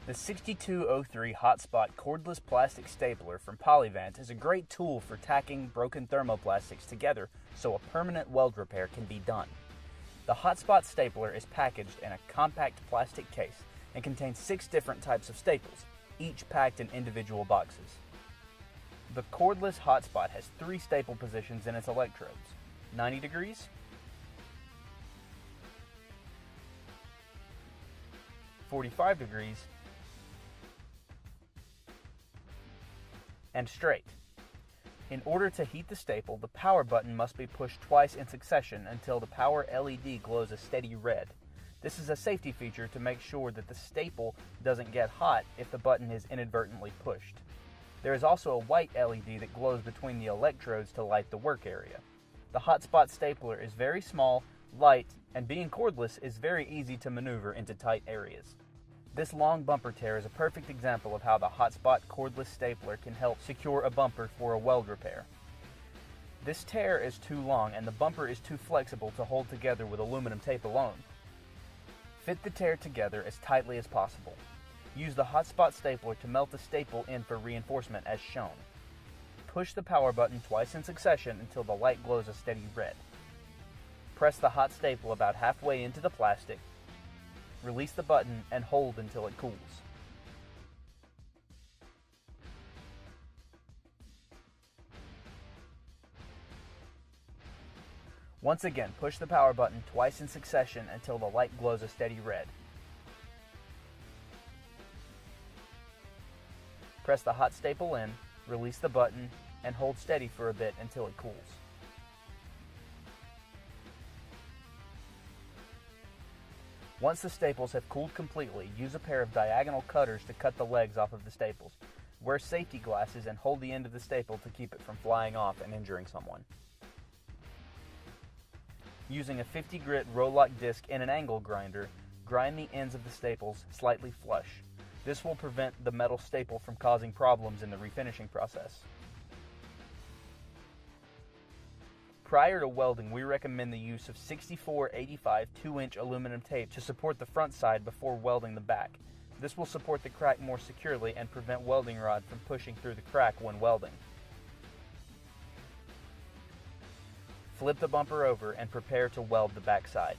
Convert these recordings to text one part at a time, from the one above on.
The 6203 Hotspot Cordless Plastic Stapler from Polyvance is a great tool for tacking broken thermoplastics together so a permanent weld repair can be done. The Hotspot stapler is packaged in a compact plastic case and contains 6 different types of staples, each packed in individual boxes. The cordless Hotspot has 3 staple positions in its electrodes: 90 degrees, 45 degrees, and straight. In order to heat the staple, the power button must be pushed twice in succession until the power LED glows a steady red. This is a safety feature to make sure that the staple doesn't get hot if the button is inadvertently pushed. There is also a white LED that glows between the electrodes to light the work area. The Hotspot stapler is very small, light, and being cordless is very easy to maneuver into tight areas. This long bumper tear is a perfect example of how the Hotspot cordless stapler can help secure a bumper for a weld repair. This tear is too long and the bumper is too flexible to hold together with aluminum tape alone. Fit the tear together as tightly as possible. Use the Hotspot stapler to melt the staple in for reinforcement as shown. Push the power button twice in succession until the light glows a steady red. Press the hot staple about halfway into the plastic. Release the button and hold until it cools. Once again, push the power button twice in succession until the light glows a steady red. Press the hot staple in, release the button, and hold steady for a bit until it cools. Once the staples have cooled completely, use a pair of diagonal cutters to cut the legs off of the staples. Wear safety glasses and hold the end of the staple to keep it from flying off and injuring someone. Using a 50 grit rowlock disc in an angle grinder, grind the ends of the staples slightly flush. This will prevent the metal staple from causing problems in the refinishing process. Prior to welding, we recommend the use of 64/85 2-inch aluminum tape to support the front side before welding the back. This will support the crack more securely and prevent welding rod from pushing through the crack when welding. Flip the bumper over and prepare to weld the back side.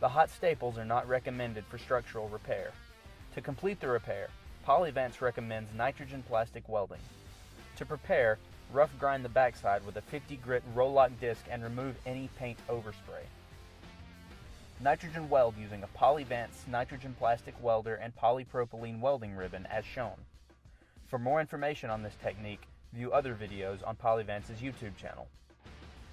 The hot staples are not recommended for structural repair. To complete the repair, Polyvance recommends nitrogen plastic welding. To prepare, rough grind the backside with a 50 grit rowlock disc and remove any paint overspray. Nitrogen weld using a Polyvance nitrogen plastic welder and polypropylene welding ribbon as shown. For more information on this technique, view other videos on Polyvance's YouTube channel.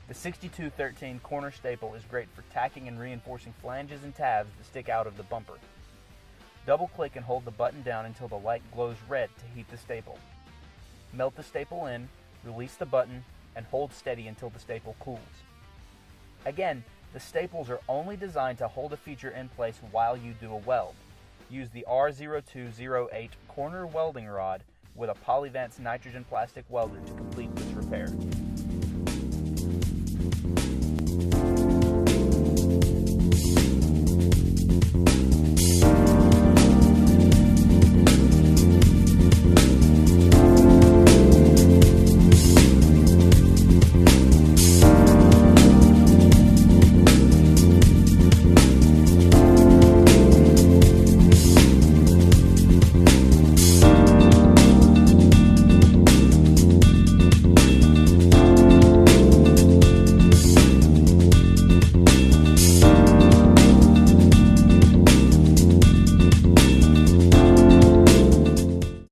The 6213 corner staple is great for tacking and reinforcing flanges and tabs that stick out of the bumper. Double click and hold the button down until the light glows red to heat the staple. Melt the staple in, release the button, and hold steady until the staple cools. Again, the staples are only designed to hold a feature in place while you do a weld. Use the R0208 corner welding rod with a Polyvance nitrogen plastic welder to complete this repair.